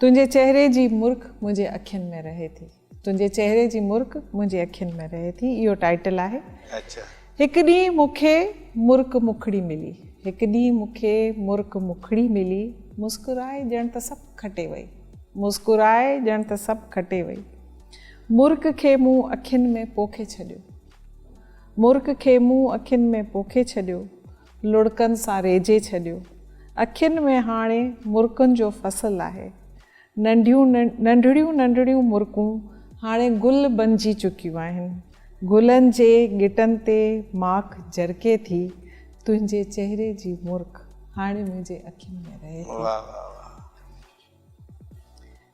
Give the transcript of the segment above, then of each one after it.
तुंहिंजे चेहरे जी मुर्क मुंहिंजे अखियुनि में रहे थी। तुंहिंजे चेहरे जी मुर्क मुंहिंजे अखियुनि में रहे थी, इहो टाइटल आहे। अच्छा। हिकु ॾींहुं मूंखे मुर्क मुखड़ी मिली, हिकु ॾींहुं मूंखे मुर्क मुखड़ी मिली, मुस्कुराए ॼण त सभु खटे वई, मुस्कुराए ॼण त सभु खटे वई। मुर्क खे मूं अखियुनि में पोखे छॾियो, मुर्क खे मूं अखियुनि में पोखे छॾियो, लुड़कनि सां रेजे छॾियो। अखियुनि में हाणे मुर्कुनि जो फ़सुलु आहे। नंढड़ियूं नंढड़ियूं मुर्कूं हाणे गुल बणिजी चुकियूं आहिनि। गुलनि जे गिटनि ते माख जरके थी। तुंहिंजे चेहरे जी मुर्क हाणे मुंहिंजे अखियुनि में रहे थी। वाह वाह वाह।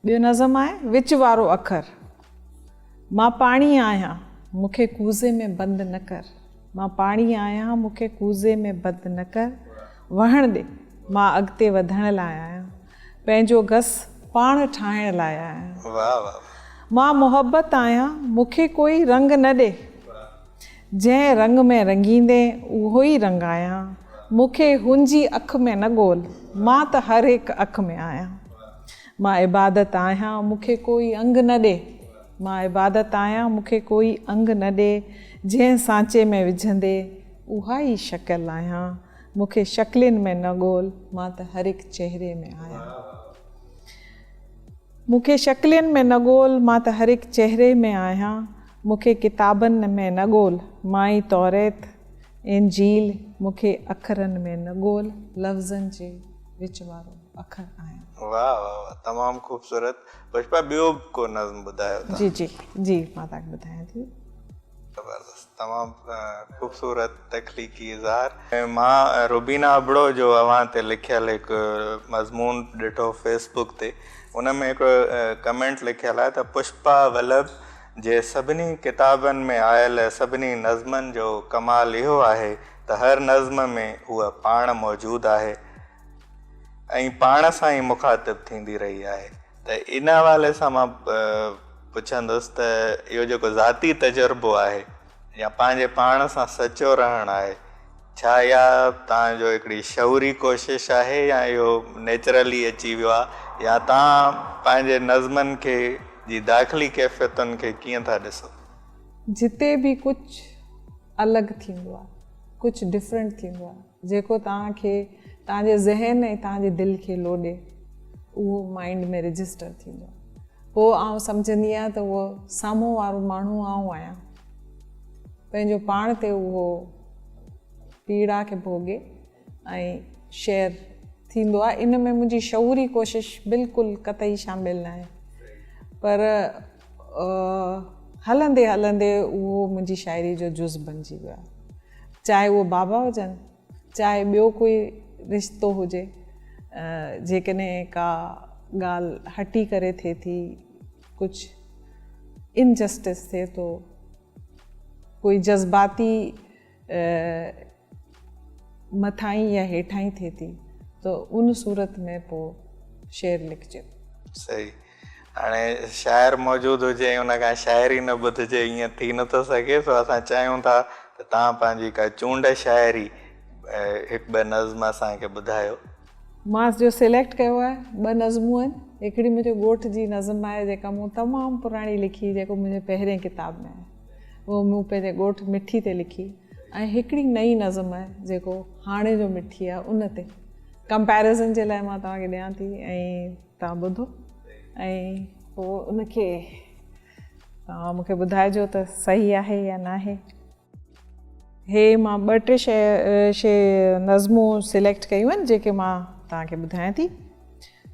ॿियो नज़म आहे, विच वारो अखर। मां पाणी आहियां, मूंखे कूज़े में बंदि न कर। मां पाणी आहियां, मूंखे कूज़े में बंदि न कर। वहण ॾे, मां अॻिते वधण लाइ आहियां, पंहिंजो घस पाण ठाहिण लाइ आहियां। वाह वाह। मां मुहबत आहियां, मूंखे कोई रंग न ॾे। जंहिं रंग में रंगींदे उहो ई रंग आहियां। मूंखे हुनजी अख में न ॻोल्ह, मां त हर हिकु अख में आहियां। मां इबादत आहियां, मूंखे कोई अंग न ॾे। मां इबादत आहियां, मूंखे कोई अंग न ॾे। जंहिं सांचे में विझंदे उहा ई शकिल आहियां। मूंखे शकिलनि में न ॻोल्ह, मां त हर हिकु चेहरे में आहियां। मूंखे शकिलनि में न ॻोल्ह, मां त हर हिकु चेहरे में आहियां। मूंखे किताबनि में न ॻोल्ह, मां ई तौरेत इंजील। मूंखे अखरनि में न ॻोल्ह, लफ़्ज़नि जे विच वारो अखर आहियां। वाह वाह, तमामु ख़ूबसूरत। पुष्पा, ॿियो को नज़्म ॿुधायो। जी जी जी, मां तव्हांखे ॿुधायां थी। ज़बरदस्त, तमामु ख़ूबसूरत तख़लीक़ी इज़हार। मां रुबीना अबड़ो जो अव्हां ते लिखियलु हिकु मज़मून ॾिठो फेसबुक ते। उन में हिकिड़ो कमेंट लिखियलु आहे त पुष्पा वल्लभ जे सभिनी किताबनि में आयल सभिनी नज़्मनि जो कमाल इहो आहे त हर नज़्म में उहा पाण मौजूदु आहे ऐं पाण सां ई मुखातिब थींदी रही आहे। त इन हवाले सां मां पुछंदुसि त इहो जेको ज़ाती तजुर्बो आहे या पंहिंजे पाण सां सचो रहणु आहे, छा इहा तव्हांजो हिकिड़ी शऊरी कोशिशि आहे या इहो नेचुरली अची वियो आहे, या तव्हां पंहिंजे नज़्मनि खे जी दाख़िली कैफ़ियतुनि खे कीअं था ॾिसो? जिते बि कुझु अलॻि थींदो आहे, कुझु डिफरेंट थींदो आहे, जेको तव्हांखे तव्हांजे ज़हन ऐं तव्हांजे दिलि खे लोॾे, उहो माइंड में रजिस्टर थींदो आहे। पोइ आउं सम्झंदी आहियां त उहो साम्हूं वारो माण्हू आउं आहियां, पंहिंजो पाण ते उहो पीड़ा खे भोॻे ऐं शेयर थींदो आहे। इन में मुंहिंजी शऊरी कोशिशि बिल्कुलु कतई शामिल न आहे, पर हलंदे हलंदे उहो मुंहिंजी शाइरी जो जुज़ बणिजी वियो आहे। चाहे उहो बाबा हुजनि, चाहे ॿियो कोई रिश्तो हुजे, जेकॾहिं का ॻाल्हि हटी करे थिए थी, कुझु इनजस्टिस थिए थो, कोई जज़्बाती मथां या हेठां थिए थी, त उन सूरत में पोइ शेर लिखिजे। सही। हाणे शाइर मौजूदु हुजे, उनखां शाइरी न ॿुधिजे, ईअं थी नथो सघे। सो असां चाहियूं था त तव्हां पंहिंजी का चूंड शाइरी हिकु ॿ नज़्म असांखे ॿुधायो। मां जो सिलेक्ट कयो आहे 2 नज़मूं आहिनि। हिकिड़ी मुंहिंजे ॻोठ जी नज़म आहे जेका मूं तमामु पुराणी लिखी, जेको मुंहिंजे पहिरें किताब में आहे, उहो मूं पंहिंजे ॻोठ मिठी ते लिखी। ऐं हिकिड़ी नई नज़म आहे जेको हाणे जो मिठी आहे, उन ते कंपैरिज़न जे लाइ मां तव्हांखे ॾियां थी ऐं तव्हां ॿुधो ऐं पोइ उनखे तव्हां मूंखे ॿुधाइजो त सही आहे या न आहे। हे मां 2-3 नज़मूं सिलेक्ट कयूं आहिनि जेके मां तव्हांखे ॿुधायां थी।